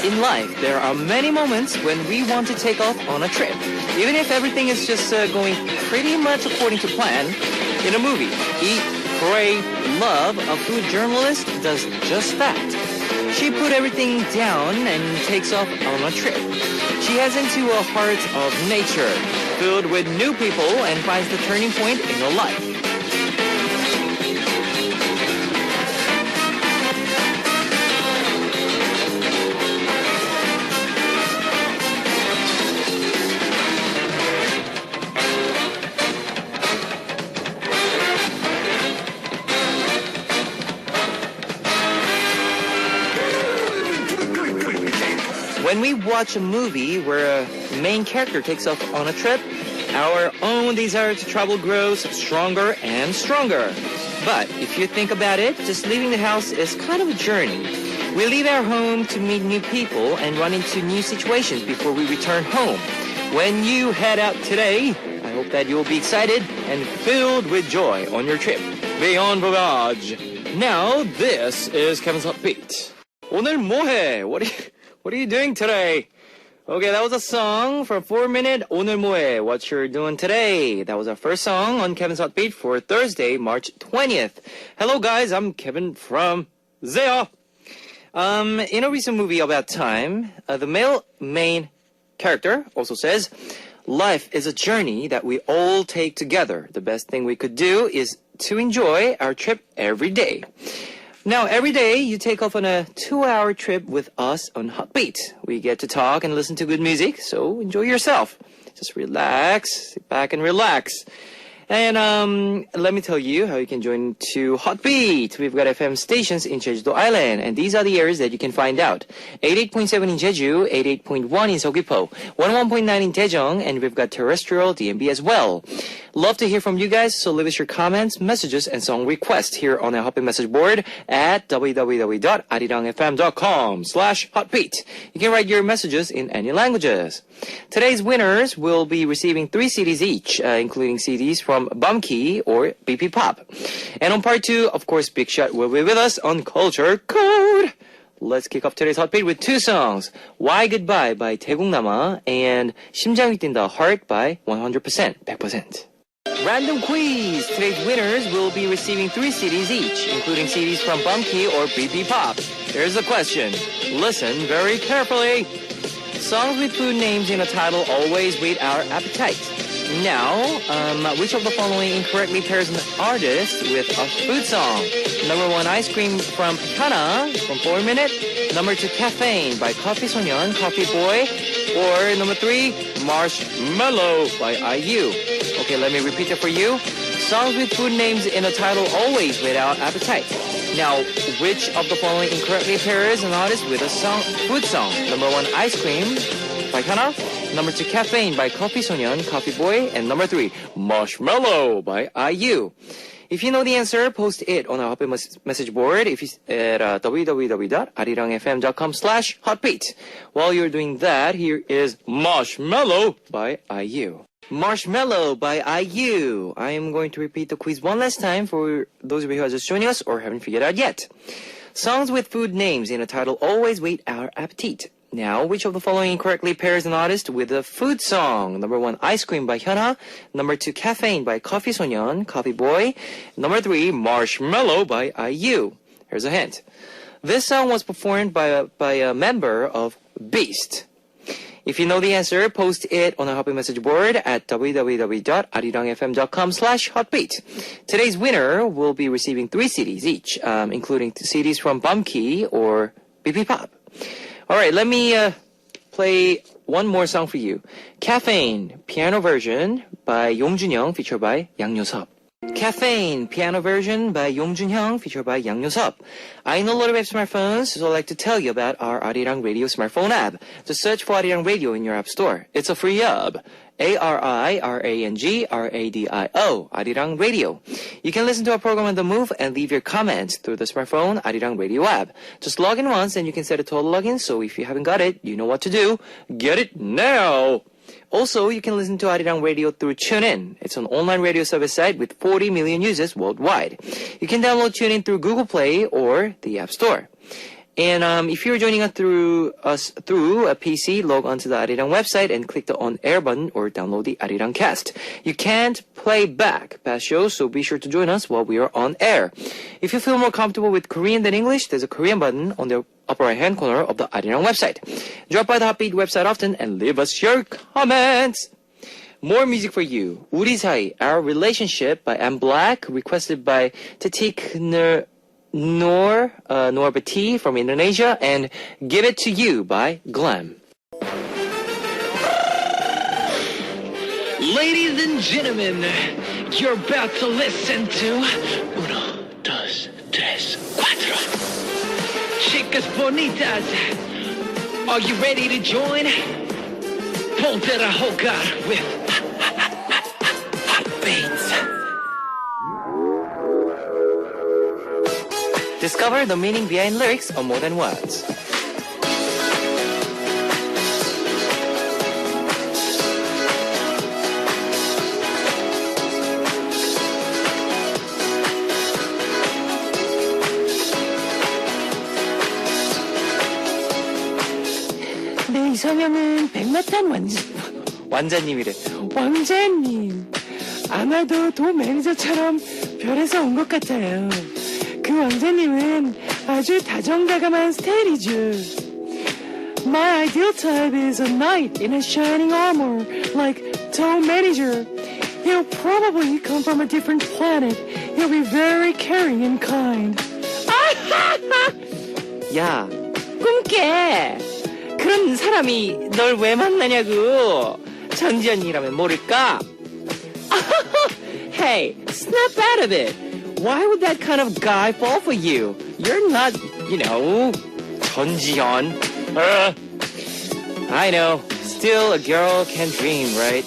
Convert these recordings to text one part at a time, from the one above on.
In life, there are many moments when we want to take off on a trip. Even if everything is just going pretty much according to plan. In a movie, Eat, Pray, Love, a food journalist does just that. She put everything down and takes off on a trip. She heads into a heart of nature, filled with new people, and finds the turning point in her life. When we watch a movie where a main character takes off on a trip, our own desire to travel grows stronger and stronger. But if you think about it, just leaving the house is kind of a journey. We leave our home to meet new people and run into new situations before we return home. When you head out today, I hope that you'll be excited and filled with joy on your trip beyond Voyage. Now, this is Kevin's Hot Beat. 오늘 뭐해? What are you doing today? Okay, that was a song for 4 minute. 오늘 뭐해? What you're doing today? That was our first song on Kevin's Hot Beat for Thursday, March 20th. Hello guys, I'm Kevin from Zea. In a recent movie about time, the male main character also says, life is a journey that we all take together. The best thing we could do is to enjoy our trip every day. Now, every day you take off on a 2-hour trip with us on Hot Beat. We get to talk and listen to good music, so enjoy yourself. Just relax, sit back and relax. And let me tell you how you can join to Hot Beat. We've got FM stations in Jeju-do Island, and these are the areas that you can find out. 88.7 in Jeju, 88.1 in Seogwipo, 101.9 in Daejeong, and we've got terrestrial DMB as well. Love to hear from you guys, so leave us your comments, messages, and song requests here on our Hot Beat message board at www.arirangfm.com/hotbeat. You can write your messages in any languages. Today's winners will be receiving 3 CDs each, including CDs from Bumkey or BP Pop. And on part 2, of course, Big Shot will be with us on Culture Code. Let's kick off today's Hot Beat with 2 songs. Why Goodbye by 대국남아 and 심장이 뛴다 Heart by 100%, 100%. Random quiz! Today's winners will be receiving 3 CDs each, including CDs from Bumkey or BP Pop. Here's the question. Listen very carefully. Songs with food names in a title always whet our appetite. Now, which of the following incorrectly pairs an artist with a food song? Number 1, Ice Cream from Hana from 4 Minute. Number 2, Caffeine by Coffee Sonyeon, Coffee Boy. Or number 3, Marshmallow by IU. Okay, let me repeat it for you. Songs with food names in a title always whet our appetite. Now, which of the following incorrectly pairs an artist with a food song? Number 1, Ice Cream by Hana. Number 2, Caffeine by Coffee Sonyeon, Coffee Boy. And number 3, Marshmallow by IU. If you know the answer, post it on our Hot Beat message board at www.arirangfm.com/hotbeat. While you're doing that, here is Marshmallow by IU. Marshmallow by IU. I am going to repeat the quiz one last time for those of you who are just joining us or haven't figured out yet. Songs with food names in a title always whet our appetite. Now, which of the following incorrectly pairs an artist with a food song? Number 1, Ice Cream by Hyuna. Number 2, Caffeine by Coffee Sonyeon, Coffee Boy. Number 3, Marshmallow by IU. Here's a hint. This song was performed by a member of Beast. If you know the answer, post it on our Hot Beat message board at www.arirangfm.com/hotbeat. Today's winner will be receiving 3 CDs each, including CDs from Bumkey or BP Pop. All right, let me play one more song for you. Caffeine, piano version by Yong Jun-young, featured by Yang Yo-seop. Caffeine, piano version by Yong Jun-young, featured by Yang Yo-seop. I know a lot of smartphones, so I'd like to tell you about our Arirang Radio smartphone app. Just search for Arirang Radio in your app store. It's a free app. ARIRANGRADIO, Arirang Radio. You can listen to our program on the move and leave your comments through the smartphone Arirang Radio app. Just log in once and you can set a total login, so if you haven't got it, you know what to do. Get it now! Also, you can listen to Arirang Radio through TuneIn. It's an online radio service site with 40 million users worldwide. You can download TuneIn through Google Play or the App Store. And if you're joining us through a PC, log onto the Arirang website and click the on-air button or download the Arirang cast. You can't play back past shows, so be sure to join us while we are on air. If you feel more comfortable with Korean than English, there's a Korean button on the upper right-hand corner of the Arirang website. Drop by the Hotbeat website often and leave us your comments. More music for you. 우리 사이, Our Relationship by M Black, requested by Tetik Norbati from Indonesia, and Give It to You by Glam. Ladies and gentlemen, you're about to listen to Uno, Dos, Tres, Cuatro. Chicas bonitas, are you ready to join? Ponte a jugar with Hotbeats. Discover the meaning behind lyrics of More Than Words. 내 이상형은 백마탄 완자님이래. 왕자님. 아마도 도 매니저처럼 별에서 온 것 같아요. 그 왕자님은 아주 다정다감한 스타일이죠. My ideal type is a knight in a shining armor, like Toe Manager. He'll probably come from a different planet. He'll be very caring and kind. 야, 꿈깨. 그런 사람이 널 왜 만나냐고. 전지현이라면 모를까? Hey, snap out of it. Why would that kind of guy fall for you? You're not, 전지현. I know. Still, a girl can dream, right?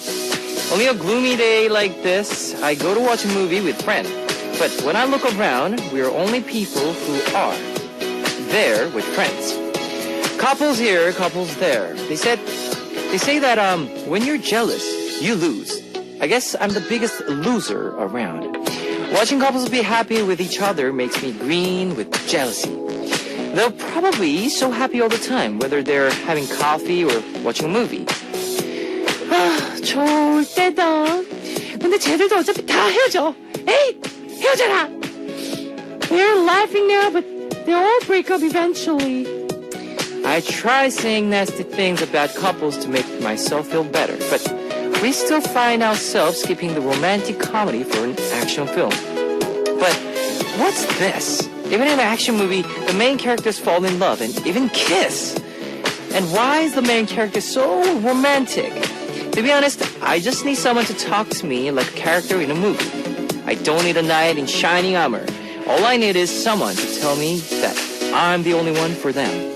Only a gloomy day like this, I go to watch a movie with friends. But when I look around, we're only people who are there with friends. Couples here, couples there. They say that when you're jealous, you lose. I guess I'm the biggest loser around. Watching couples be happy with each other makes me green with jealousy. They're probably so happy all the time, whether they're having coffee or watching a movie. 좋을 때다. 근데 쟤들도 어차피 다 헤어져. 에이, 헤어져라. They're laughing now, but they'll all break up eventually. I try saying nasty things about couples to make myself feel better, but we still find ourselves skipping the romantic comedy for an action film. But what's this? Even in an action movie, the main characters fall in love and even kiss. And why is the main character so romantic? To be honest, I just need someone to talk to me like a character in a movie. I don't need a knight in shining armor. All I need is someone to tell me that I'm the only one for them.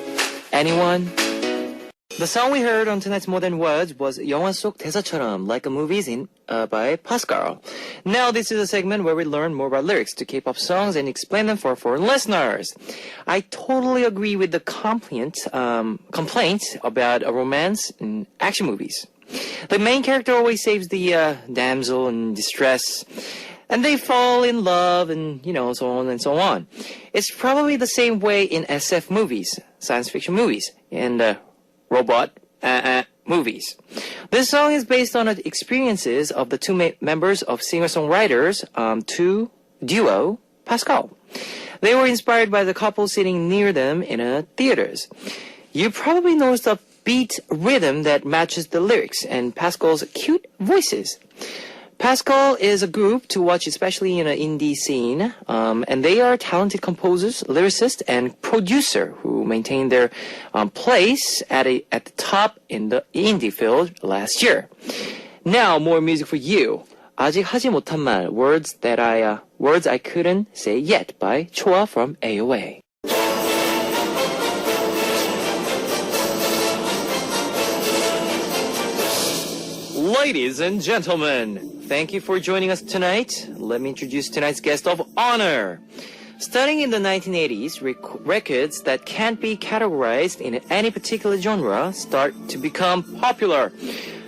Anyone? The song we heard on tonight's More Than Words was 영화 속 대사처럼, like a movie's by Pascal. Now this is a segment where we learn more about lyrics to K-pop songs and explain them for foreign listeners. I totally agree with the complaint about a romance in action movies. The main character always saves the damsel in distress, and they fall in love and, so on and so on. It's probably the same way in SF movies, science fiction movies, and robot movies. This song is based on the experiences of the two members of singer-songwriters duo Pascal. They were inspired by the couple sitting near them in theaters. You probably noticed the beat rhythm that matches the lyrics and Pascal's cute voices. Pascal is a group to watch, especially in an indie scene, and they are talented composers, lyricists, and producer who maintained their place at the top in the indie field last year. Now, more music for you. 아직 하지 못한 말, words I couldn't say yet by Choa from AOA. Ladies and gentlemen, thank you for joining us tonight. Let me introduce tonight's guest of honor. Starting in the 1980s, records that can't be categorized in any particular genre start to become popular.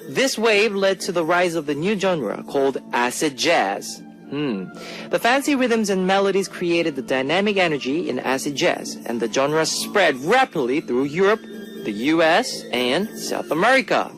This wave led to the rise of the new genre called acid jazz. The fancy rhythms and melodies created the dynamic energy in acid jazz, and the genre spread rapidly through Europe, the US, and South America.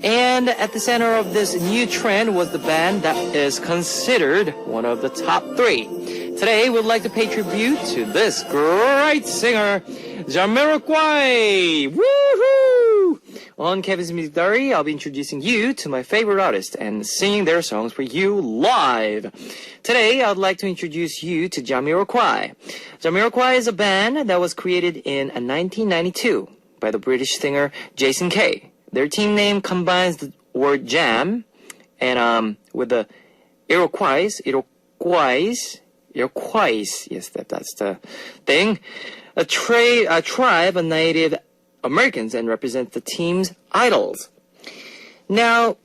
And at the center of this new trend was the band that is considered one of the top 3. Today, we'd like to pay tribute to this great singer, Jamiroquai! Woohoo! On Kevin's Music Diary, I'll be introducing you to my favorite artists and singing their songs for you live. Today, I'd like to introduce you to Jamiroquai. Jamiroquai is a band that was created in 1992 by the British singer Jason Kay. Their team name combines the word jam and with the Iroquois, yes, that's the thing. A tribe of Native Americans and represent the team's idols. Now,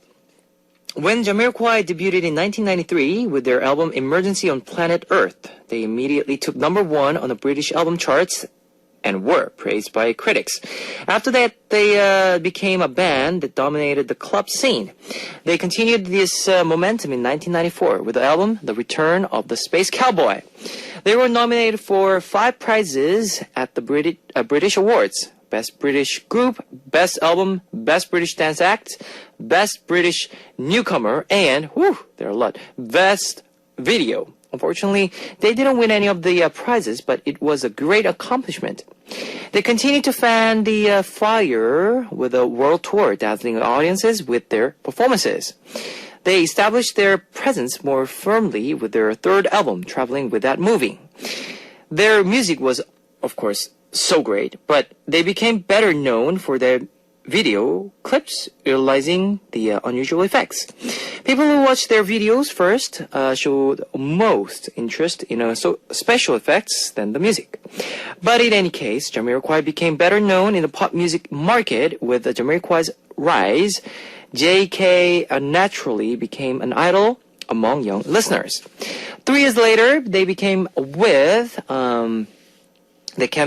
when Jamiroquai debuted in 1993 with their album Emergency on Planet Earth, they immediately took #1 on the British album charts and were praised by critics. After that, they became a band that dominated the club scene. They continued this momentum in 1994 with the album The Return of the Space Cowboy. They were nominated for 5 prizes at the British Awards: Best British Group, Best Album, Best British Dance Act, Best British Newcomer, and, there are a lot, Best Video. Unfortunately, they didn't win any of the prizes, but it was a great accomplishment. They continued to fan the fire with a world tour, dazzling audiences with their performances. They established their presence more firmly with their 3rd album, Traveling Without Moving. Their music was, of course, so great, but they became better known for their video clips utilizing the unusual effects. People who watched their videos first showed most interest in special effects than the music. But in any case, Jamiroquai became better known in the pop music market with Jamiroquai's rise. JK naturally became an idol among young listeners. 3 years later, they came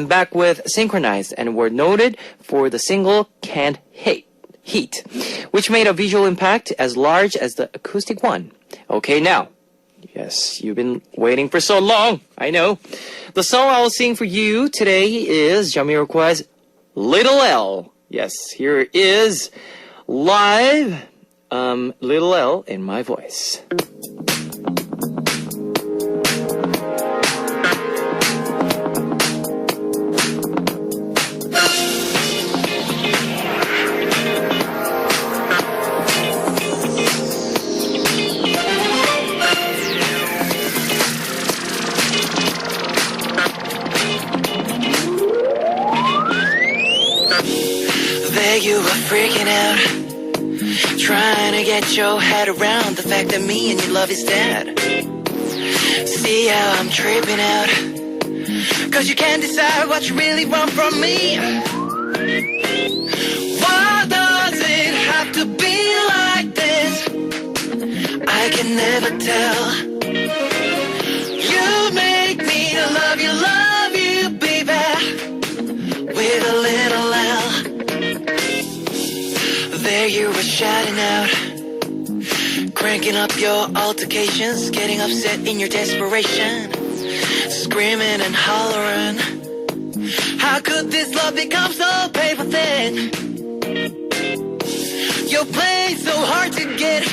back with Synchronized and were noted for the single Can't Heat, which made a visual impact as large as the acoustic one. Okay, now, yes, you've been waiting for so long, I know. The song I'll sing for you today is Jamiroquai's Little L. Yes, here is live Little L in my voice. You were freaking out, trying to get your head around the fact that me and your love is dead. See how I'm tripping out, 'cause you can't decide what you really want from me. Why does it have to be like this? I can never tell. You make me love you, baby, with a little L. There you were shouting out, cranking up your altercations, getting upset in your desperation, screaming and hollering. How could this love become so paper thin? You're playing so hard to get,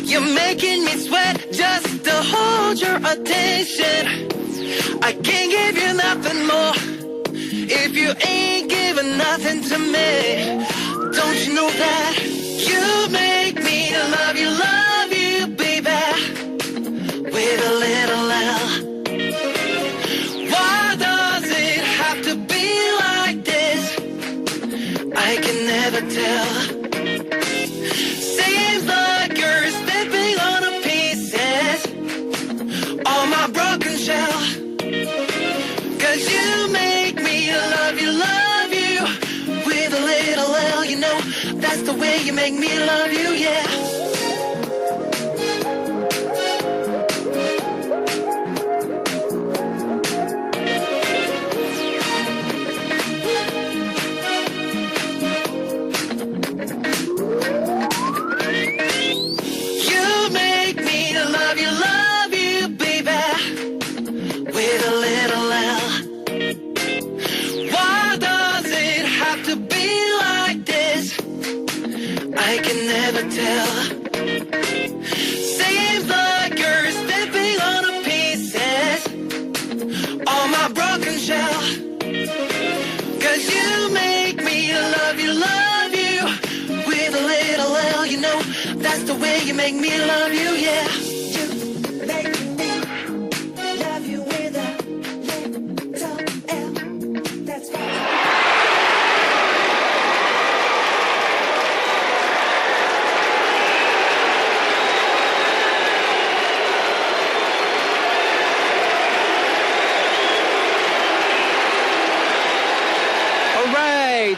you're making me sweat just to hold your attention. I can't give you nothing more if you ain't giving nothing to me. Don't you know that you make me love you, baby, with a little L. Why does it have to be like this? I can never tell. Seems like you're stepping on the pieces on my broken shell. 'Cause you make me love you, with a little L, you know, that's the way you make me love you, yeah. You make me love you, never tell. Seems like you're stepping on the pieces on my broken shell. 'Cause you make me love you with a little L, you know, that's the way you make me love you, yeah. You make me love you with a little L, that's right.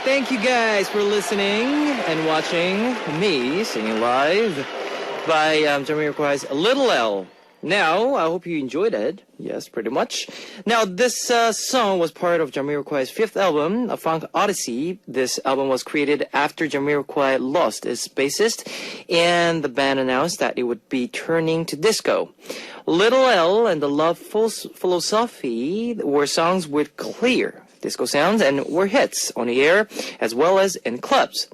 Thank you guys for listening and watching me singing live by Jamiroquai's Little L. Now, I hope you enjoyed it. Yes, pretty much. Now, this song was part of Jamiroquai's fifth album, A Funk Odyssey. This album was created after Jamiroquai lost its bassist, and the band announced that it would be turning to disco. Little L and The Love Philosophy were songs with clear disco sounds and were hits on the air as well as in clubs.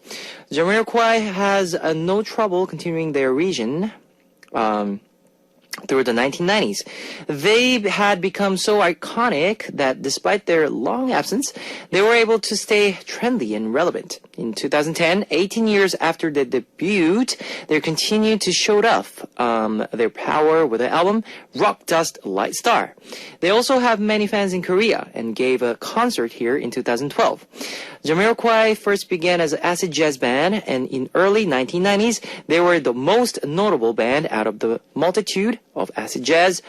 Jamiroquai has no trouble continuing their region through the 1990s. They had become so iconic that despite their long absence, they were able to stay trendy and relevant. In 2010, 18 years after their debut, they continued to show off their power with the album Rock Dust Light Star. They also have many fans in Korea and gave a concert here in 2012. Jamiroquai first began as an acid jazz band, and in early 1990s, they were the most notable band out of the multitude of acid jazz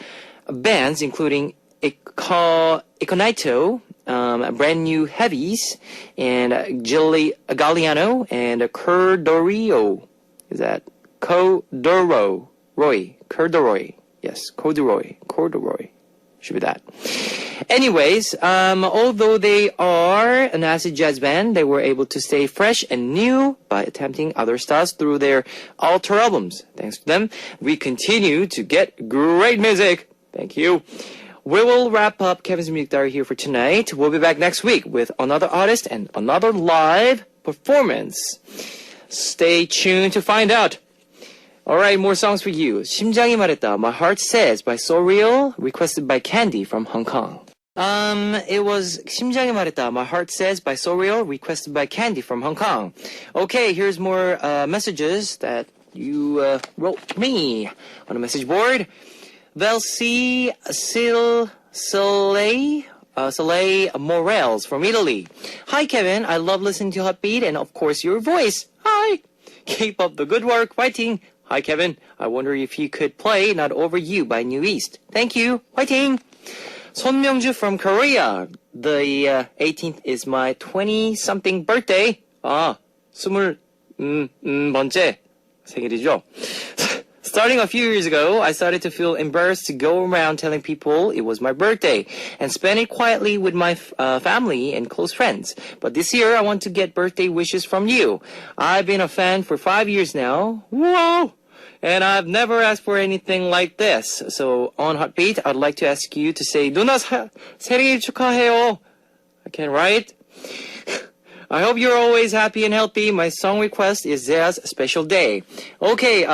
bands, including Econito, Brand New Heavies, and Galliano, and Corduroy. Is that Corduroy? Corduroy. Yes, Corduroy. Should be that. Anyways, although they are an acid jazz band, they were able to stay fresh and new by attempting other styles through their alter albums. Thanks to them, we continue to get great music. Thank you. We will wrap up Kevin's Music Diary here for tonight. We'll be back next week with another artist and another live performance. Stay tuned to find out. Alright, more songs for you. 심장이 말했다, My Heart Says by So Real, requested by Candy from Hong Kong. It was 심장이 말했다, My Heart Says by So Real, requested by Candy from Hong Kong. Okay, here's more messages that you wrote me on the message board. Velsi Soleil Morels from Italy. Hi Kevin, I love listening to Heartbeat and of course your voice. Hi! Keep up the good work, fighting! Hi Kevin, I wonder if you could play Not Over You by New East. Thank you, fighting! 손명주 from Korea. The 18th is my 20-something birthday. 20번째 생일이죠. Starting a few years ago, I started to feel embarrassed to go around telling people it was my birthday and spend it quietly with my family and close friends. But this year, I want to get birthday wishes from you. I've been a fan for 5 years now. Whoa! And I've never asked for anything like this. So on Heartbeat, I'd like to ask you to say, 누나 생일 축하해요. I can write. I hope you're always happy and healthy. My song request is Zea's Special Day. Okay,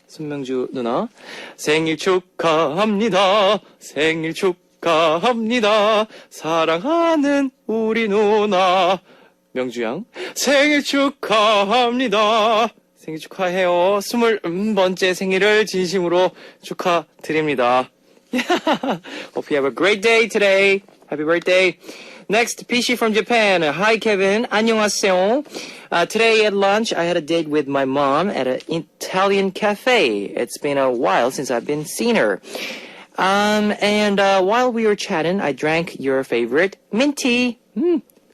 손명주 누나 생일 축하합니다. 생일 축하합니다. 사랑하는 우리 누나 명주 양 생일 축하합니다. 생일 축하해요. 20번째 생일을 진심으로 축하드립니다. Hope you have a great day today. Happy birthday. Next, Pishi from Japan. Hi, Kevin. 안녕하세요. Today at lunch, I had a date with my mom at an Italian cafe. It's been a while since I've been seen her. And while we were chatting, I drank your favorite mint tea.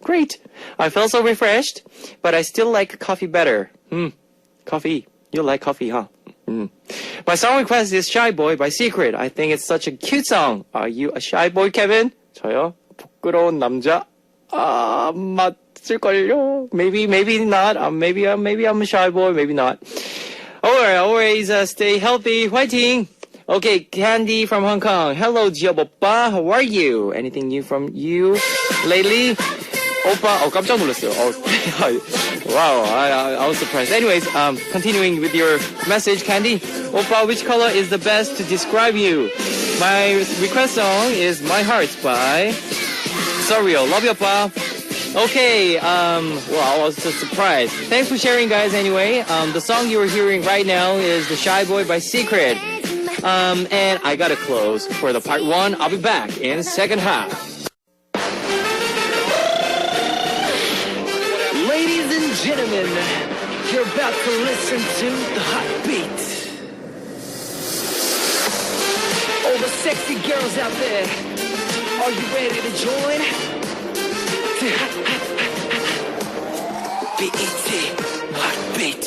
Great. I felt so refreshed, but I still like coffee better. Coffee. You like coffee, huh? My song request is Shy Boy by Secret. I think it's such a cute song. Are you a shy boy, Kevin? 저요? 부끄러운 남자? 맞을걸요? Maybe not. Maybe I'm a shy boy, maybe not. Alright, always stay healthy. Fighting! Okay, Candy from Hong Kong. Hello, Gio Boppa. How are you? Anything new from you lately? 오빠, 깜짝 놀랐어요. Wow, I was surprised. Anyways, continuing with your message, Candy. 오빠, which color is the best to describe you? My request song is My Heart by Surreal. Love you, 오빠. Okay, well, I was just surprised. Thanks for sharing, guys, anyway. The song you are hearing right now is The Shy Boy by Secret. And I gotta close for the part 1. I'll be back in second half. Ladies and gentlemen, you're about to listen to the hot beat. All the sexy girls out there, are you ready to join? BET, hot beat.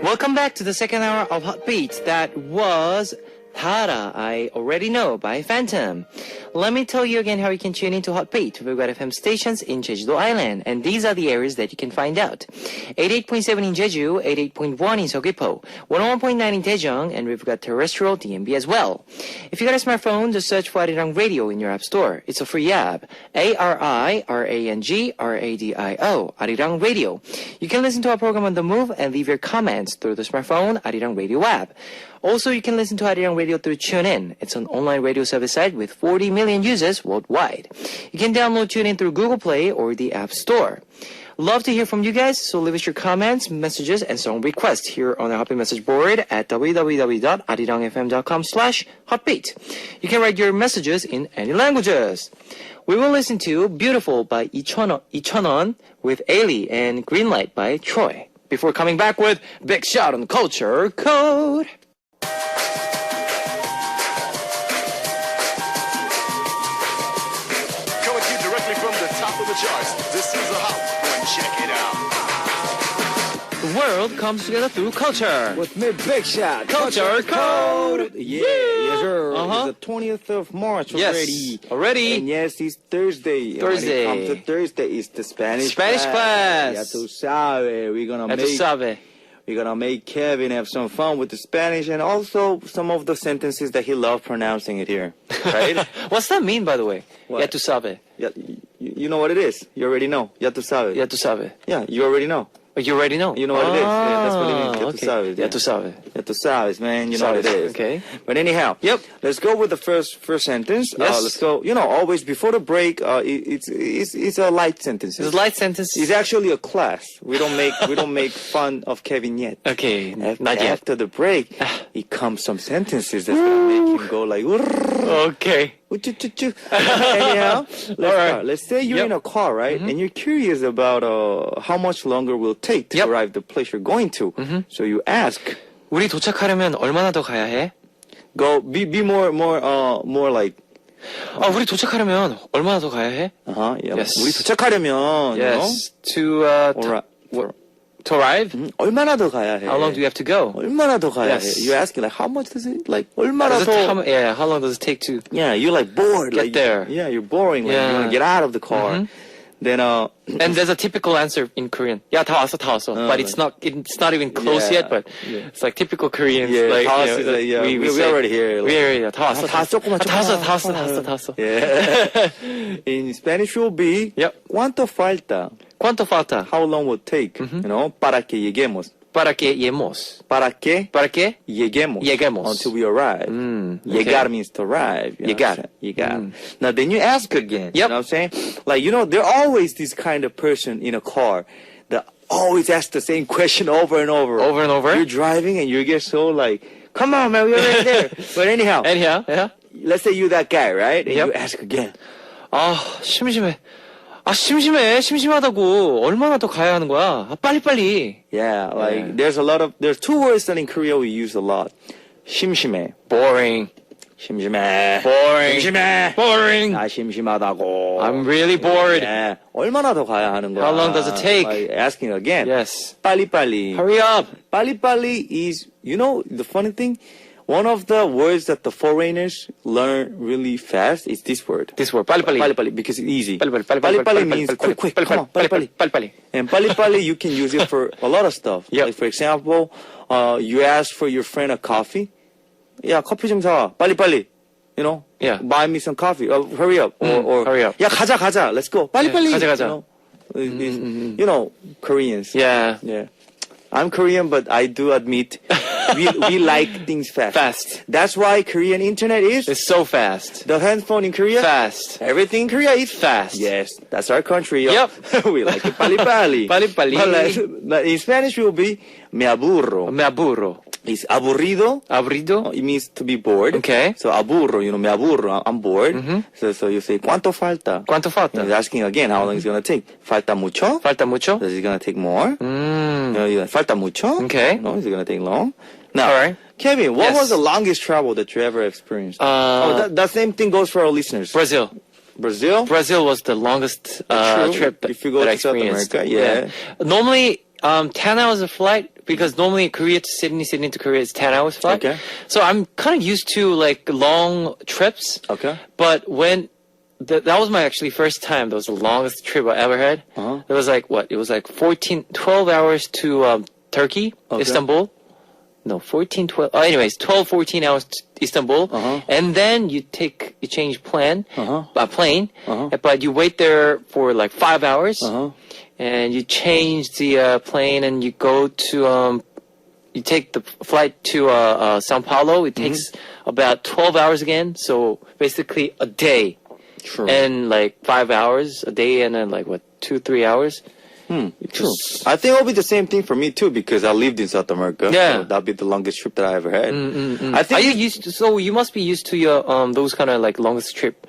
Welcome back to the second hour of Hot Beat. That was Hara, I Already Know by Phantom. Let me tell you again how you can tune into Hot Beat. We've got FM stations in Jeju-do Island, and these are the areas that you can find out. 88.7 in Jeju, 88.1 in Seogwipo, 101.9 in Daejeong, and we've got terrestrial DMB as well. If you got a smartphone, just search for Arirang Radio in your app store. It's a free app. ARIRANG RADIO, Arirang Radio. You can listen to our program on the move and leave your comments through the smartphone Arirang Radio app. Also, you can listen to Arirang Radio through TuneIn. It's an online radio service site with 40 million users worldwide. You can download TuneIn through Google Play or the App Store. Love to hear from you guys, so leave us your comments, messages, and song requests here on our Hotbeat message board at www.arirangfm.com/hotbeat. You can write your messages in any languages. We will listen to Beautiful by Icheon with Ailey and Greenlight by Troy. Before coming back with Big Shot on Culture Code. Coming to you directly from the top of the charts. This is a hot one. Check it out. The world comes together through culture. With me, Big Shot. Culture Code. Yeah, yes, sir. Uh-huh. It's the 20th of March Yes, already. already. And yes, it's Thursday. Thursday. When it comes to Thursday, it's the Spanish Spanish class. Ya tú sabes. Ya tú sabes. We're gonna make Kevin have some fun with the Spanish and also some of the sentences that he loved pronouncing it here. Right? What's that mean, by the way? What? Ya tú sabes. Ya, you know what it is. You already know. Ya tú sabes. Ya tú sabes. Yeah, you already know. Oh, you already know. You know what it is. Yeah, that's what it means. Ya tú okay. sabes. Ya tú sabes. Ya tú sabes, man. You know what it is. Okay. But anyhow, Yep. Let's go with the first sentence. Yes. Let's go. You know, always before the break, it's a light sentence. This is light sentence. It's actually a class. We don't make fun of Kevin yet. Okay, not yet. After the break, it comes some sentences that's gonna make him go like. Okay. Anyhow, let's start. Let's say you're Yep. in a car, right? And you're curious about how much longer will take to Yep. arrive the place you're going to. So you ask. 우리 도착하려면 얼마나 더 가야 해? Go be more like. 우리 도착하려면 얼마나 더 가야 해? Yeah. Yes. 우리 도착하려면 Yes. To arrive? 얼마나 더 가야 해? How long do you have to go? 얼마나 더 가야 Yes. 해? You're asking like how much does it like 얼마나 더? How long does it take to Yeah, you're like bored. Get like, there? Yeah, you're boring. Like Yeah. you want to get out of the car. Then And there's a typical answer in Korean. 야, 다 왔어. But it's not even close Yeah. yet, but it's like typical Koreans. Yeah, like, 다 you 왔어. know, like, Yeah, we say, already hear. We already, 다 왔어. 다 조금만. 다 왔어. Yeah. In Spanish will be Yep. ¿Cuánto falta? ¿Cuánto falta? How long will it take? You know, para que lleguemos. Para que lleguemos. Para que Para que lleguemos. Lleguemos. Until we arrive. Llegar means to arrive. You know Llegar. what I'm saying? Llegar. Now then you ask again. Yep. You know what I'm saying? Like, you know, there are always this kind of person in a car that always asks the same question over and over. Over and over? You're driving and you get so like, come on, man, we're already there. But anyhow, yeah. let's say you're that guy, right? And Yep. you ask again. 심심해. 심심하다고. 얼마나 더 가야 하는 거야? 빨리빨리. Yeah, like there's two words that in Korea we use a lot. 심심해. Boring. 심심해. Boring. 심심해. Boring. 나 심심하다고. I'm really bored. Yeah. 얼마나 더 가야 하는 거야? How long does it take? Like asking again. Yes. 빨리빨리. Hurry up. 빨리빨리 is, you know, the funny thing? One of the words that the foreigners learn really fast is this word. This word. 빨리빨리. 빨리빨리, because it's easy. 빨리빨리 means quick, come on, 빨리빨리. 빨리빨리. And 빨리빨리, you can use it for a lot of stuff. Yep. Like, for example, you ask for your friend a coffee. 야, 커피 좀 사와. 빨리빨리. You know? Yeah. Buy me some coffee. Hurry up. Or hurry up. 야, 가자. Let's go. 빨리빨리. 가자. You know? You know, Koreans. Yeah. Yeah. I'm Korean, but I do admit we like things fast. Fast. That's why Korean internet is It's so fast. the handphone in Korea. Fast. Everything in Korea is Fast. Yes, that's our country. Yo. Yep. We like it pali pali. Pali pali. But in Spanish, it will be me aburro. Me aburro. It's aburrido. Aburrido? It means to be bored. Okay. So aburro, me aburro. I'm bored. So you say cuánto falta. ¿Cuánto falta? He's asking again how long it's gonna take. Falta mucho. Falta mucho? Is it gonna take more? You're like, falta mucho. Okay. No, is it gonna take long? Now, All right. Kevin, what Yes. was the longest travel that you ever experienced? That same thing goes for our listeners. Brazil. Brazil. Brazil was the longest True. trip If you go that I to South experienced. America, yeah. Normally, 10 hours of flight, because normally Korea to Sydney, Sydney to Korea is 10 hours flight. Okay. So I'm kind of used to like long trips. Okay. But when that was my actually first time. That was the longest trip I ever had. Uh-huh. It was like what? It was like 12 hours to Turkey, Okay. Istanbul. No, 12. Oh, anyways, 12, 14 hours to Istanbul. Uh-huh. And then you change plane, plane, Uh-huh. but you wait there for like 5 hours. Uh-huh. And you change the plane and you go to, you take the flight to Sao Paulo. It takes about 12 hours again. So basically a day. True. And like 5 hours a day and then like what, 2-3 hours? True. I think it'll be the same thing for me too because I lived in South America. Yeah. So that'll be the longest trip that I ever had. I Are think you used to, so you must be used to your, those kind of like longest trip.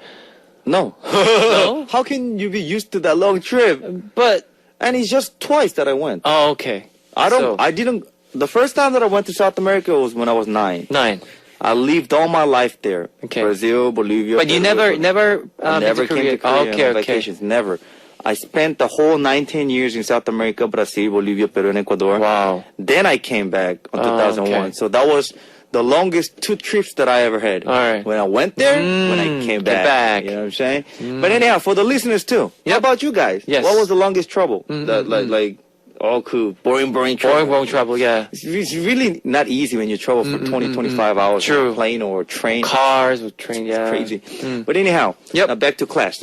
no. No? How can you be used to that long trip? But, And it's just twice that I went. oh, okay. I didn't. The first time that I went to South America was when I was 9. 9. I lived all my life there. Okay. Brazil, Bolivia. But you Peru, never I never been came to Korea Oh, okay, on okay. vacations. Never. I spent the whole 19 years in South America, Brazil, Bolivia, Peru, and Ecuador. Wow. Then I came back in Oh, 2001. okay. So that was the longest 2 trips that I ever had. All right. When I went there, when I came get back. back. You know what I'm saying? But anyhow, for the listeners too. Yep. How about you guys? Yes. What was the longest trouble? Like, all cool. Boring trouble. Boring travel, yeah. It's really not easy when you travel for 20, 25 hours on True. a plane or a train. Cars with train, It's yeah. crazy. But anyhow, Yep. now back to class.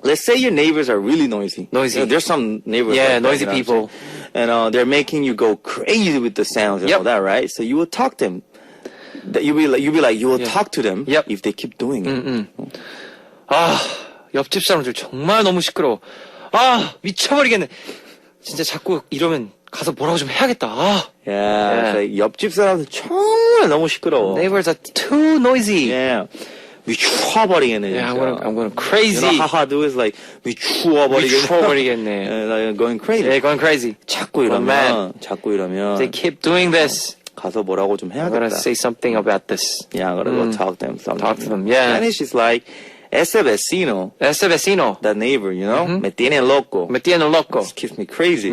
Let's say your neighbors are really noisy. Noisy. You know, there's some neighbors. Yeah, like that, noisy you know what I'm people. saying? And they're making you go crazy with the sounds and Yep. all that, right? So you will talk to them. You will talk to them Yep. if they keep doing it. 아, 옆집 사람들 정말 너무 시끄러워. 아, 미쳐버리겠네. 진짜 자꾸 이러면 가서 뭐라고 좀 해야겠다. 아, Yeah. Like, 옆집 사람들 정말 너무 시끄러워. neighbors are too noisy. Yeah. 미쳐버리겠네. Yeah, 진짜. I'm going crazy. You know, how I do is like 미쳐버리겠네. 미쳐버리겠네. Like going crazy. Yeah, going crazy. 자꾸 man. 이러면 They keep doing this. 가서 뭐라고 좀 I'm gonna 해야겠다. say something about this. Yeah, I'm gonna go talk to them. Something. Talk to them, yeah. Spanish is like ese vecino, Ese vecino. that neighbor, you know, me tiene loco. Me tiene loco. It keeps me crazy.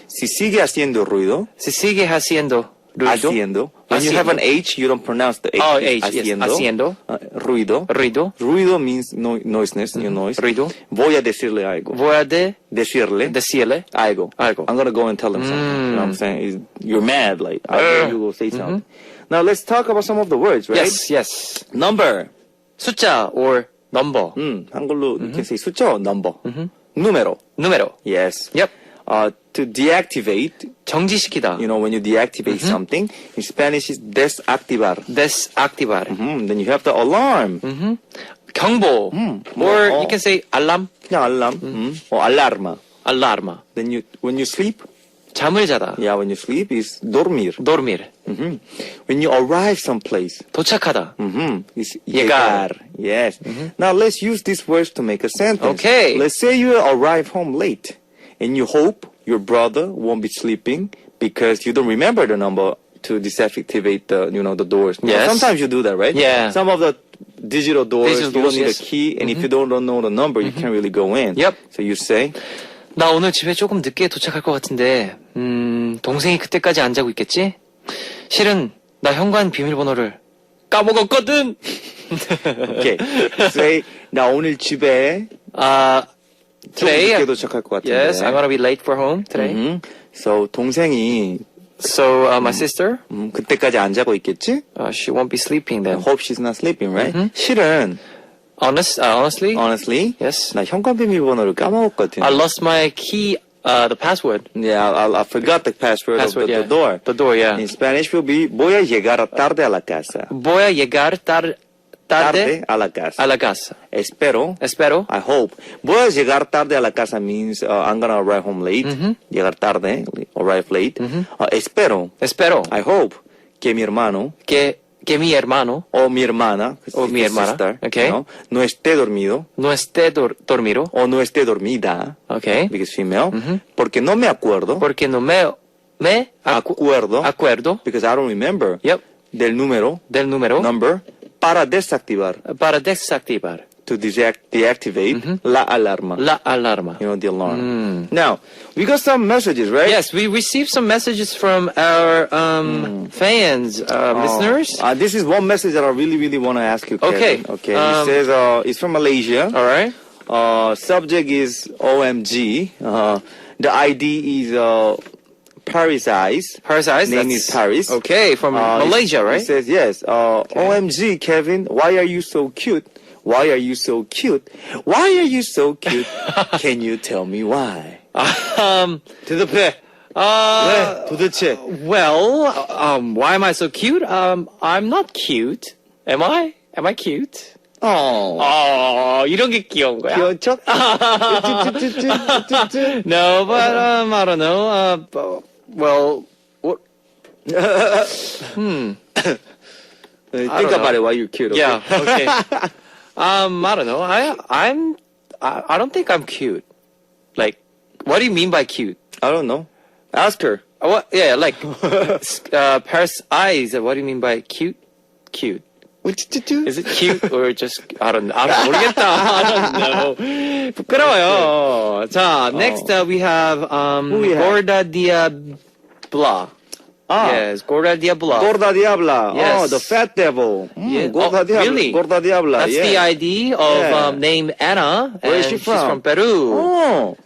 Si sigue haciendo ruido, Se sigue haciendo ruido. haciendo. When you have an H, you don't pronounce the H. Oh, It's H, yes. haciendo. Haciendo. Ruido. Ruido. Ruido means noiseness, your noise. Ruido. Voy a decirle algo. Voy a Decirle decirle algo. algo. I'm gonna go and tell him something. You know what I'm saying? You're mad, like, I know you will say something. Now let's talk about some of the words, right? Yes, yes. Number. 숫자 or number. 한글로 you can say 숫자 or number. Número. Número. Yes. Yep. To deactivate, 정지시키다. you know, when you deactivate something, in Spanish is desactivar. Desactivar. Then you have the alarm. 경보. Or you can say alarm. 그냥 alarm. Or alarma. Alarma. Then when you sleep, 잠을 자다. yeah, when you sleep is dormir. dormir. When you arrive someplace, 도착하다. is llegar. llegar. Yes. Now let's use these words to make a sentence. Okay. Let's say you arrive home late, and you hope your brother won't be sleeping because you don't remember the number to deactivate the doors. Yes. Sometimes you do that, right? Yeah. Some of the digital doors, Digital you don't doors, need yes. a key, and if you don't know the number, you can't really go in. Yep. So you say, 나 오늘 집에 조금 늦게 도착할 것 같은데, 동생이 그때까지 안 자고 있겠지? 실은 나 현관 비밀번호를 까먹었거든. okay. Say, 나 오늘 집에 좀 today, 늦게 도착할 것 같은데. yes, I'm gonna be late for home today. So 동생이 So my sister, 그때까지 안 자고 있겠지? she won't be sleeping then. Hope she's not sleeping, right? 실은 Honestly? Honestly? Yes. 나 현관 비밀번호를 까먹었거든. I lost my key, the password. Yeah, I forgot the password of the yeah. door. The door, yeah. In Spanish will be voy a llegar tarde a la casa. Voy a llegar tarde a la casa. a la casa. Espero. Espero. I hope. Voy a llegar tarde a la casa means I'm gonna arrive home late. Llegar tarde, arrive late. Espero. Espero I hope que mi hermano que mi hermano o mi hermana, o mi hermana, sister, okay, no esté dormido no esté dormido, o no esté dormida, okay, because female, porque no me acuerdo, porque no me acuerdo, because I don't remember, yep, del número, number, para desactivar, to deactivate la alarma. La alarma. You know, the alarm. Now, we got some messages, right? Yes, we received some messages from our fans, listeners. This is one message that I really, really want to ask you, Kevin. Okay. It says, it's from Malaysia. All right. Subject is OMG. The ID is Paris Eyes. Paris Eyes. Name is Paris. Okay, from Malaysia, right? It says, yes. OMG, Kevin, why are you so cute? Why are you so cute? Why are you so cute? Can you tell me why? 대답해. 왜? 도대체. Well, why am I so cute? I'm not cute. Am I? Am I cute? 이런 게 귀여운 거야? 귀여운 척? No, but I don't know. Well, what? Think about it while you're cute. Okay? Yeah. Okay. I don't know. I don't think I'm cute. Like, what do you mean by cute? I don't know. Ask her. What? Yeah, like Paris Eyes. What do you mean by cute? Cute. Is it cute or just I don't 모르겠다. I don't know. 부끄러워요. 자, next we have Gorda Diabla. Yes, Gorda Diabla. Gorda Diabla. Yes. Oh, the fat devil. Yeah. Gorda Diabla. Really? Gorda Diabla. That's the ID of named Anna. Where is and she She's from? from Peru.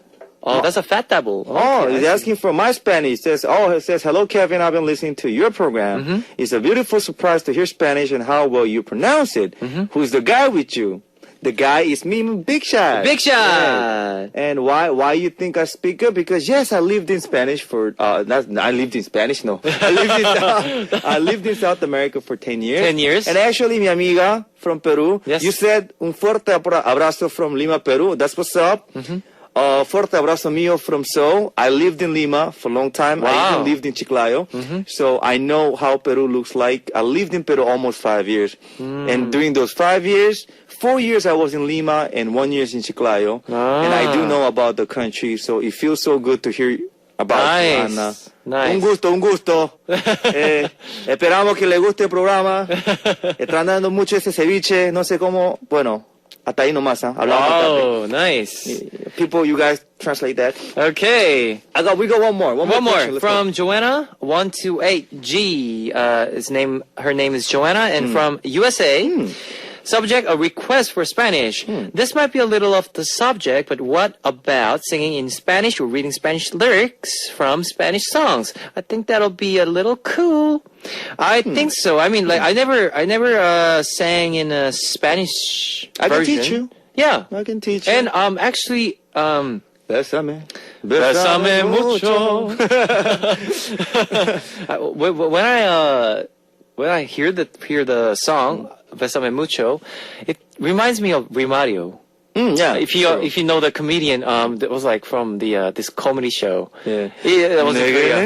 Oh, that's a fat devil. Oh, Okay, he's asking for my Spanish. It says, hello, Kevin. I've been listening to your program. It's a beautiful surprise to hear Spanish and how well you pronounce it. Who's the guy with you? The guy is me, Big Shot. Big Shot. Yeah. And why you think I speak good? Because yes, I lived in Spanish for, I lived in Spanish, no. I lived in South America for 10 years. 10 years. And actually, mi amiga from Peru, Yes. you said un fuerte abrazo from Lima, Peru. That's what's up. Fuerte abrazo mío from Seoul. I lived in Lima for a long time. I Wow. even lived in Chiclayo. So I know how Peru looks like. I lived in Peru almost 5 years. And during those 5 years, 4 years I was in Lima and 1 year in Chiclayo. And I do know about the country. So it feels so good to hear about you, Anna. Nice. Un gusto. Esperamos que le guste el programa. Están dando mucho ese ceviche. No sé cómo. Bueno, hasta ahí nomás. Hablamos tarde. Oh, nice. People, you guys translate that. Okay. We got one more. One One more more question. Let's from Joanna 128G. Her name is Joanna, and from USA. Subject: a request for Spanish. This might be a little off the subject, but what about singing in Spanish or reading Spanish lyrics from Spanish songs? I think that'll be a little cool. I think so. I mean, like I never sang in a Spanish I can version. teach you. Yeah, I can teach you. and actually. Bésame. Bésame mucho. When I hear the song Bésame mucho, it reminds me of Rimario. Yeah. If you know the comedian, that was like from the this comedy show. Yeah. That was in Korea.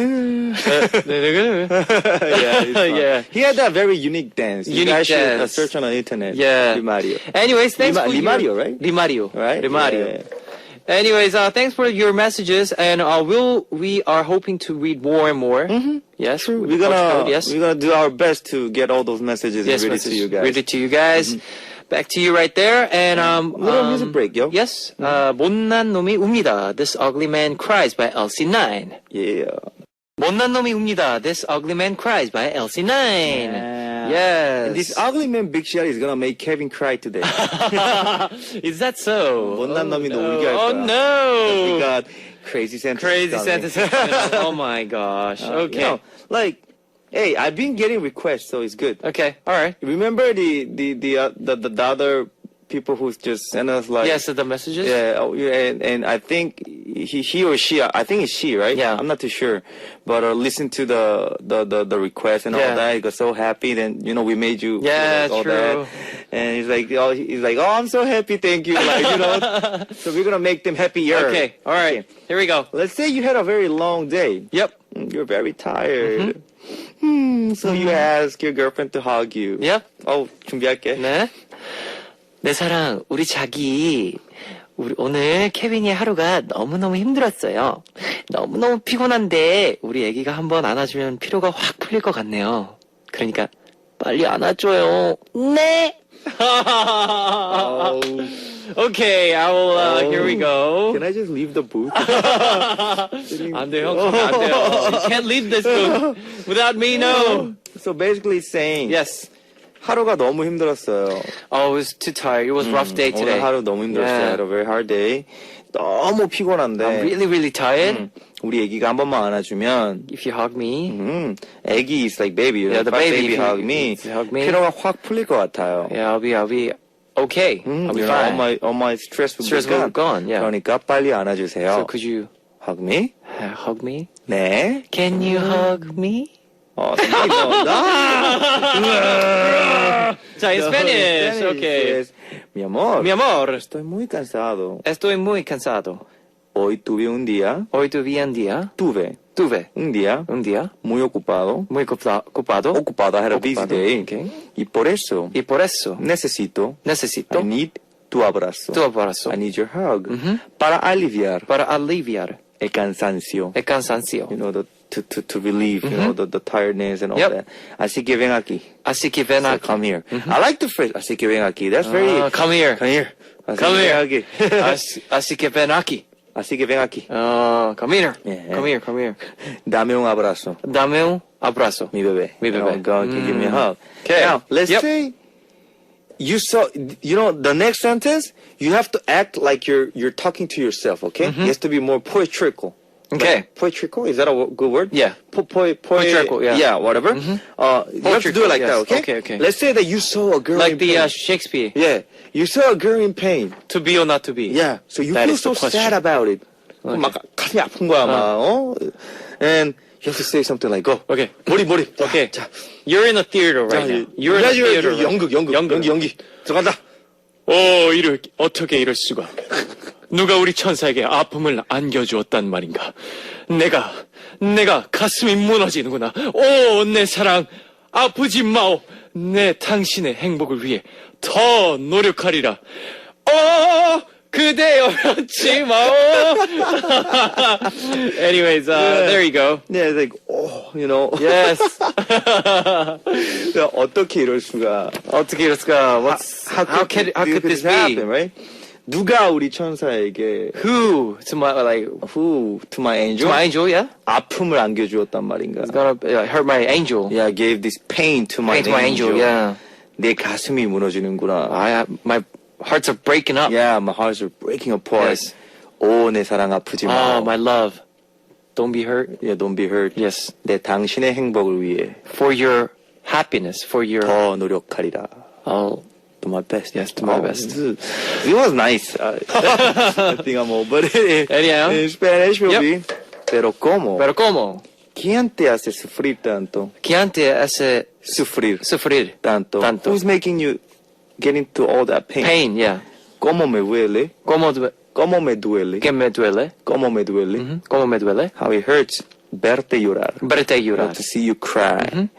Yeah. Yeah. He had that very unique dance. You Unique guys should dance. search on the internet. Yeah. Mario. Anyways, thanks for Limario, right? Limario, Right? Limario. Yeah. Anyways, thanks for your messages, and we are hoping to read more and more. Yes, We're gonna yes, do our best to get all those messages yes, ready message. to you guys. Read it to you guys. Back to you right there, and Little music break, yo. Yes, 못난 놈이 웁니다. This ugly man cries by LC9. Yeah. 못난 놈이 웁니다. This ugly man cries by LC9. Yes. And this ugly man Big Shot is gonna make Kevin cry today. Is that so? 못난 놈이 너 울게 할 Oh 거야. no! We got crazy sentences. Crazy coming. sentences. Oh my gosh. Okay. You know, like, hey, I've been getting requests, so it's good. Okay. All right. Remember the other people who just send us like Yes, the messages. yeah, and I think he or she, I think it's she, right? Yeah. I'm not too sure, but listen to the request and all Yeah. that. He got so happy. Then we made you. Yeah, all true. That. And he's like, I'm so happy, thank you. Like, so we're gonna make them happier. Okay. All right. Here we go. Let's say you had a very long day. Yep. You're very tired. So you ask your girlfriend to hug you. Yep. 준비할게. 네. 내 사랑, 우리 자기. 우리 오늘 케빈이 하루가 너무너무 힘들었어요. 너무너무 피곤한데 우리 애기가 한번 안아주면 피로가 확 풀릴 것 같네요. 그러니까 빨리 안아줘요. 네. Okay, I will. Here we go. Can I just leave the booth? 안 돼요, 안 돼요. You can't leave this booth without me. No. So basically saying Yes. 하루가 너무 힘들었어요. Oh, it was too tired. It was a rough day today. 오늘 하루 너무 힘들었어요. Yeah. I had a very hard day. 너무 피곤한데 I'm really, really tired. 우리 애기가 한 번만 안아주면 If you hug me, 애기 is like baby. Yeah, the If baby, baby if you- hug me. if you hug me. 피로가 확 풀릴 것 같아요. yeah, I'll be okay. I'll be You know, fine. all my stress will Stress be will gone. be gone, yeah. 그러니까 빨리 안아주세요. So could you Hug me? hug me? 네. Can you hug me? 자, in Spanish. Okay. Mi amor. Mi amor, Estoy muy cansado. estoy muy cansado. Hoy tuve un día. Hoy tuve un día Tuve un día muy ocupado. muy ocupado. Ocupado. I had a busy Ocupado, day. okay. Y por eso Y por eso necesito. necesito I need tu abrazo. tu abrazo I need your hug. Para aliviar para aliviar el cansancio. el cansancio. You know, to relieve, you know, the tiredness and all Yep. that. Así que ven aquí. Así que ven So aquí. come here. I like the phrase, así que ven aquí. That's very... Come here. Come here. Así Come que here. ven aquí. Así que ven aquí. Así que ven aquí. Come here. Yeah. Come here. Come here. Dame un abrazo. Dame un abrazo. Mi bebé. Mi bebé. You know, go and give me a hug. Okay. Now, let's Yep. say you saw, you know, the next sentence, you have to act like you're talking to yourself, okay? It has to be more poetrical. Okay. Like, poetrical? Is that a good word? Yeah. Poetrical, yeah. Yeah, whatever. You have to do Poetrical, it like yes. that, okay? Okay, okay. Let's say that you saw a girl Like in the pain. Shakespeare. Yeah. You saw a girl in pain. To be or not to be. Yeah. So you That feel is the so question. sad about it. 막 가슴이 아픈 거야, 막, And you have to say something like, go. Okay. 머리. Okay. 자, You're in a theater right now. You're in a theater. 연기. 들어간다. 어떻게 이럴 수가. 누가 우리 천사에게 아픔을 안겨주었단 말인가. 내가 가슴이 무너지는구나. 오, 내 사랑, 아프지 마오. 내 당신의 행복을 위해 더 노력하리라. 그대여였지 마오. Anyways, there you go. Yeah, it's like, you know. Yes. 어떻게 이럴 수가. 어떻게 이럴까? How could this be? happen, right? 누가 우리 천사에게 Who to my who to my angel to my angel? Yeah. 아픔을 안겨주었단 말인가? It's gonna hurt my angel. Yeah, gave this pain to my Pain to my angel. Yeah. 내 가슴이 무너지는구나. My hearts are breaking up. Yeah, my hearts are breaking apart. Yes. 오, 내 사랑 아프지 마. Oh, my love. Don't be hurt. Yeah, don't be hurt. Yes. 내 당신의 행복을 위해 For your happiness, for your 더 노력하리라. do my best. Yes, do my best. It was nice. I think I'm old, but Anyhow. in Spanish will Yep. be pero cómo. Pero cómo? ¿Quién te hace sufrir tanto? ¿Quién te hace Sufrir sufrir tanto. tanto? Who's making you get into all that pain? Pain, yeah. ¿Cómo me duele? ¿Cómo ¿Cómo me duele? que me duele? ¿Cómo me duele? ¿Cómo me duele? How it hurts verte llorar. Verte llorar. To see you cry.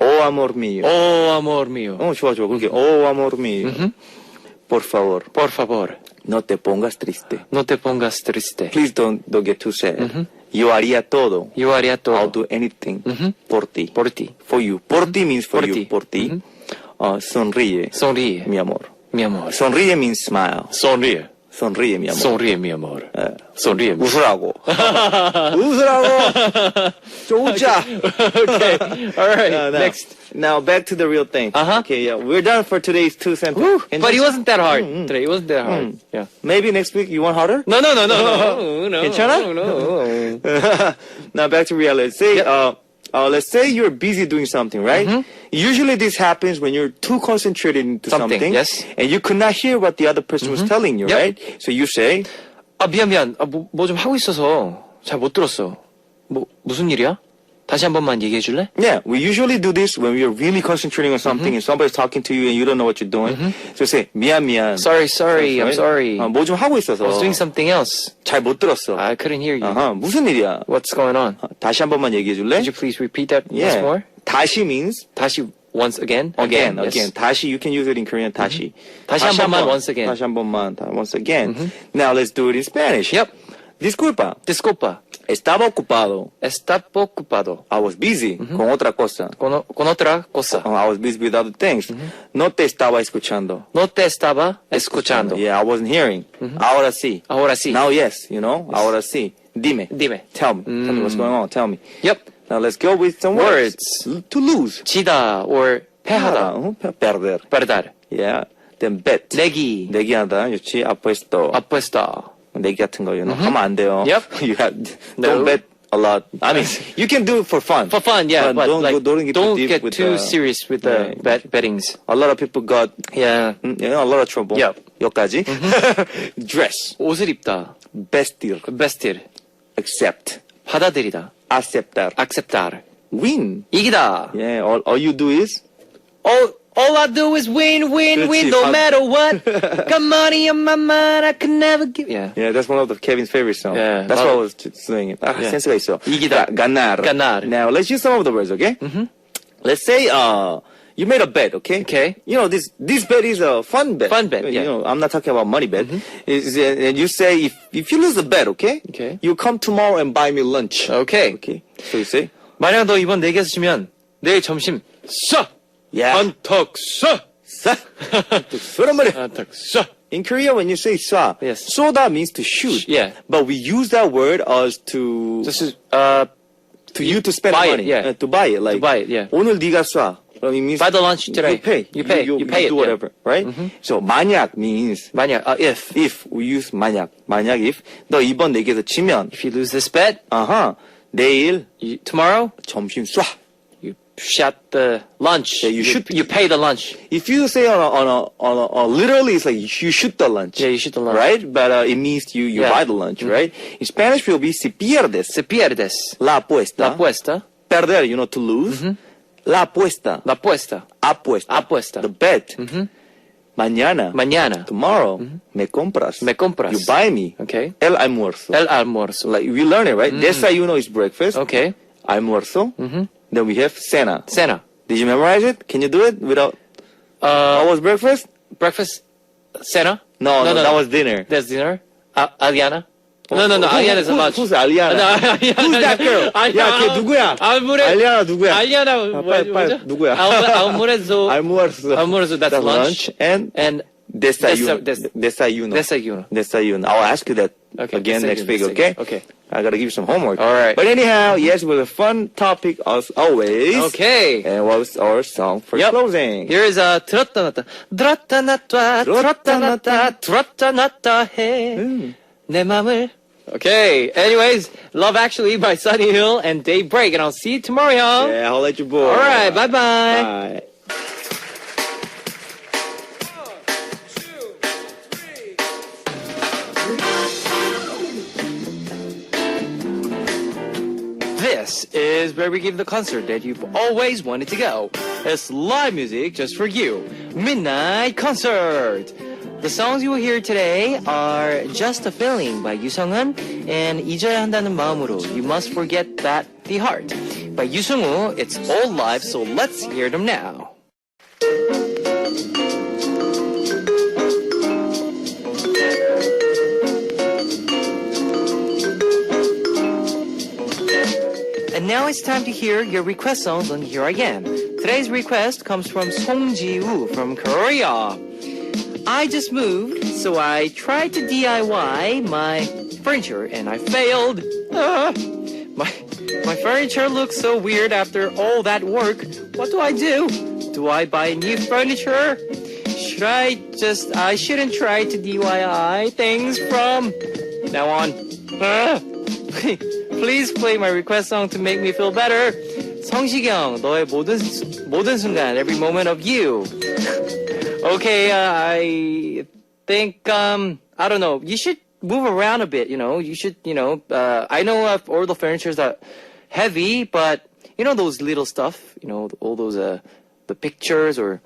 Oh, amor mío. Oh, amor mío. 좋아. 그렇게. Oh, amor mío. Por favor. Por favor, No te pongas triste. no te pongas triste. Please don't get too sad. Yo haría todo. Yo haría todo I'll do anything por ti. por ti. For you. Por ti means for Por you. ti. Por ti. Sonríe, Sonríe, mi amor. mi amor. Sonríe means smile. sonríe. Sonríe, mi amor. sonríe, mi amor. sonríe. 웃으라고. 웃으라고. 좋자. Okay, all right, Now, next. Now back to the real thing. Uh-huh. Okay, yeah. We're done for today's 2 sentences. But it wasn't that hard today. It wasn't that hard. Yeah. Maybe next week you want harder? No. 괜찮아? No. Now back to reality. Say, let's say you're busy doing something, right? Usually this happens when you're too concentrated into something, yes. and you could not hear what the other person was telling you, Yep. right? So you say, 아, 미안. 뭐 좀 하고 있어서 잘 못 들었어. 무슨 일이야? 다시 한 번만 얘기해 줄래? yeah, we usually do this when we're really concentrating on something and somebody's talking to you and you don't know what you're doing. So say, 미안. Sorry, I'm right? sorry. 뭐 좀 하고 있어서 I was doing something else. 잘 못 들었어. I couldn't hear you. 무슨 일이야? What's going on? 다시 한 번만 얘기해 줄래? Could you please repeat that once Yeah. more? 다시 means 다시 once again? again. Yes. 다시, you can use it in Korean, 다시. 다시 한 번만, once again. 다시 한 번만, once again. Now let's do it in Spanish. Yep. Disculpa, Disculpa. estaba ocupado. Está ocupado. I was busy con otra cosa. Con otra cosa. I was busy with other things. No te estaba escuchando. No te estaba escuchando. Yeah, I wasn't hearing. Ahora sí. Ahora sí. Now yes, you know. Ahora sí. Dime. Tell me. Tell me what's going on. Tell me. Yep. Now let's go with some words. To lose. 지다 or 패하다. Perder. Perder. Yeah. Then bet. 내기. 내기하다. 좋지. Apuesto. apuesta. 내기 같은 거, you know, 하면 안 돼요. Yep. You have, No. don't bet a lot. I mean, you can do it for fun. For fun, yeah, but don't, like, don't get, get too serious with the bettings. A lot of people got, Yeah. you know, a lot of trouble. Yep. 여기까지. Dress. 옷을 입다. Vestir. vestir. Accept. 받아들이다. Aceptar. acceptar. Win. 이기다. Yeah, all you do is All I do is win, 그렇지, no 밥- matter what. Got money on my mind, I can never give. Yeah. Yeah, that's one of the Kevin's favorite songs. Yeah, That's 맞아. why I was saying it. Yeah. 센스가 있어. 이기다. ganar. ganar. Now, let's use some of the words, okay? Let's say, you made a bet, okay? Okay. You know, this bet is a fun bet. Fun bet, You yeah. know, I'm not talking about money bet. And you say, if you lose the bet, okay? Okay. You come tomorrow and buy me lunch. Okay. Okay. So you say, 만약 너 이번 내기에서 지면 내일 점심 쏴. yeah. 한턱 쏴. 쏴. 쏘란 말이야. 한턱 쏴. In Korea, when you say 쏴, Yes. 쏘다 means to shoot. Yeah. But we use that word as to you to spend buy it, money. yeah. To buy it. Like, buy it, yeah. 오늘 네가 쏴. It means Buy the lunch today. You pay. You pay You it, do yeah. whatever, right? So 만약 means 만약 if we use 만약 if 너 이번 내기에서 지면 you lose this bet, 내일 tomorrow 점심 쏴. you shot the lunch. Yeah, you pay the lunch. If you say on a literally, it's like you shoot the lunch. Yeah, you shoot the lunch. Right? But it means you Yeah. buy the lunch, right? In Spanish, will be si pierdes. Se pierdes La apuesta. la apuesta, Perder, you know, to lose. La apuesta. la apuesta, Apuesta. apuesta. The bet. Mañana. Mañana Tomorrow. Me compras. me compras. You buy me. Okay. El almuerzo. El almuerzo. Like, we learn it, right? Desayuno is breakfast. Okay. Almuerzo. Then we have cena. Cena. Did you memorize it? Can you do it without... what was breakfast? Breakfast. Cena. No, that was dinner. That's dinner. Aliana. No. Aliana's a lunch. Who's Aliana? No, Who's that girl? 야, 걔 누구야? 알무레. 알리아나 누구야? 알리아나 빨리 누구야? 알무레zo. Almuerzo. That's lunch. And desayuno. Desayuno. Desayuno. I'll ask you that Okay, again next desayuno, week, desayuno. okay? Okay. I gotta give you some homework. All right. But anyhow, yes, it was a fun topic as always. Okay. And what was our song for Yep. closing? Here is 들었다 놨다 해. 내 맘을. Okay. Anyways, Love Actually by Sunny Hill and Daybreak. And I'll see you tomorrow, y'all. Yeah, I'll let you boy. All right. Bye-bye. Bye. This is where we give the concert that you've always wanted to go. It's live music just for you. Midnight Concert. The songs you will hear today are Just a Feeling by 유성은 and 잊어야 한다는 마음으로 You Must Forget That the Heart by 유승우. It's all live, so let's hear them now. And now it's time to hear your request songs on Here I Am. Today's request comes from Song Ji-woo from Korea. I just moved, so I tried to DIY my furniture and I failed. My furniture looks so weird after all that work. What do I do? Do I buy new furniture? I shouldn't try to DIY things from now on. Please play my request song to make me feel better. 성시경, 너의 모든 순간, every moment of you. Okay, I think, I don't know, you should move around a bit, you should, I know all the furnitures are heavy, but, those little stuff, all those, the pictures or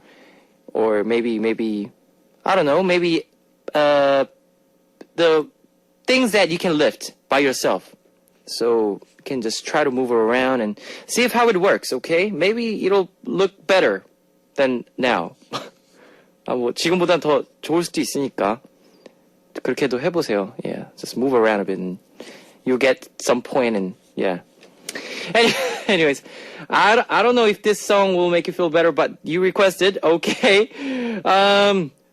maybe, I don't know, maybe, the things that you can lift by yourself. So you can just try to move around and see how it works, okay? Maybe it'll look better than now. 뭐 지금보단 더 좋을 수도 있으니까 그렇게도 해보세요. Yeah, just move around a bit and you'll get some point and yeah. Anyways, I don't know if this song will make you feel better, but you requested, okay.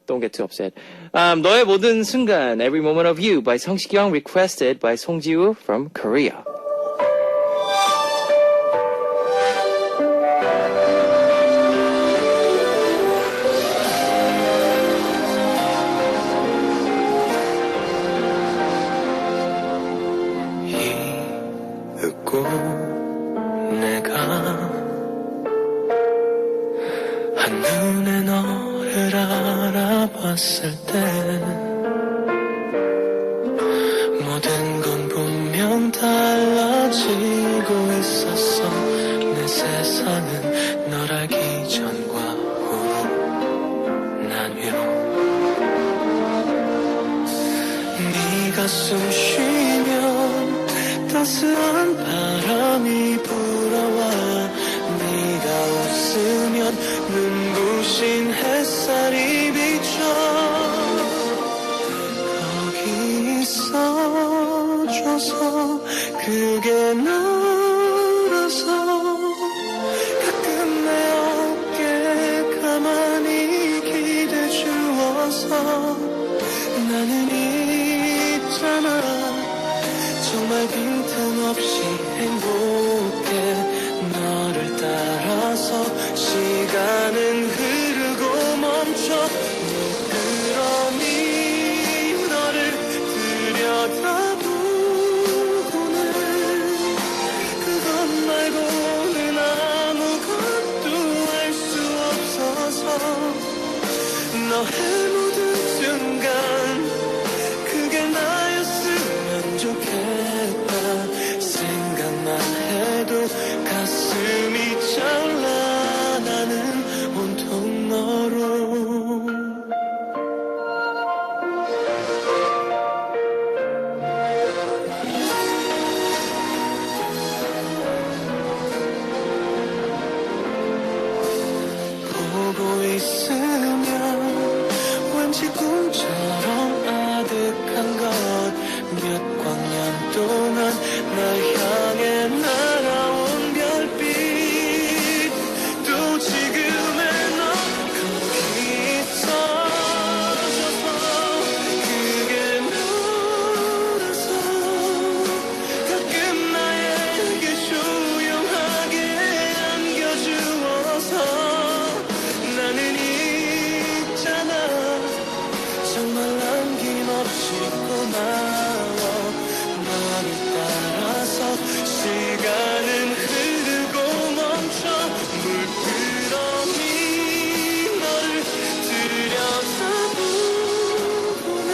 Don't get too upset. 너의 모든 순간, Every Moment of You by 성시경, requested by 송지우 from Korea. 잊고 내가 한눈에 너를 알아봤을 때 모든 건 분명 달라지고 있었어. 내 세상은 널 알기 전과 후로 나뉘어 네가 숨 쉬면 따스한 바람이 불어와 네가 웃으면 눈부신 햇살이 비쳐 거기 있어줘서 그게 너라서 가끔 내 어깨 가만히 기대 주어서 나는 있잖아 정말 빈틈없이 행복해 너를 따라서 시간은 흐르고 멈춰 부끄러움이 너를 들여다보고는 그것 말고는 아무것도 할 수 없어서 너의 모든 순간 그게 나였으면 좋겠다 생각만 해도 가슴이 char라 나는 온통 너로 보고 있으면 왠지 꿈처럼 아득한 것 몇 광년 동안 날 향해 날아온 별빛 또 지금의 너 거기 있어줘서 그게 너라서 가끔 나에게 조용하게 안겨주어서 나는 있잖아 정말 남김없이 고마워 너를 따라서 시간은 흐르고 멈춰 물끄러미 너를 들여다보고는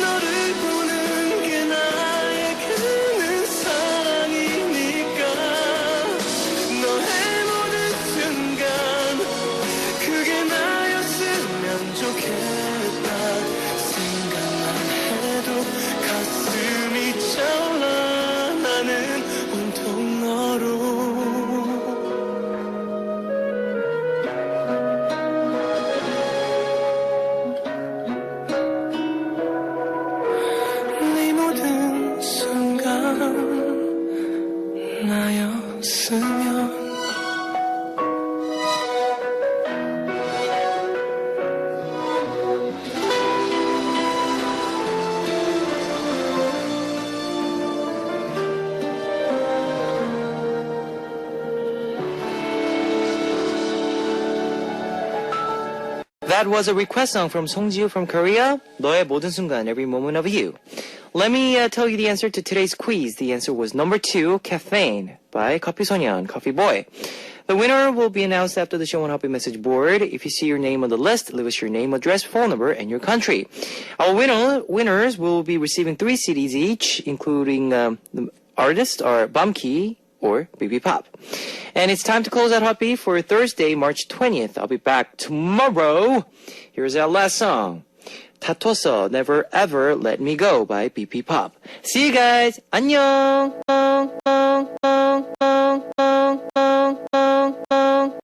너를 보는 게 나에게는 사랑이니까 너의 모든 순간 그게 나였으면 좋겠다 생각만 해도 가슴이 차올라 나는 온통 너로 네 모든 순간 나였으면 That was a request song from Songjiu from Korea. 너의 모든 순간, Every Moment of You. Let me tell you the answer to today's quiz. The answer was number 2, Caffeine by Coffee Sonyeon, Coffee Boy. The winner will be announced after the show on Happy Message board. If you see your name on the list, leave us your name, address, phone number, and your country. Our winners will be receiving 3 CDs each, including the artists are Bumkey or BB Pop. And it's time to close out Happy for Thursday, March 20th. I'll be back tomorrow. Here's our last song. 다퉜어, Never Ever Let Me Go by BP Pop. See you guys. 안녕.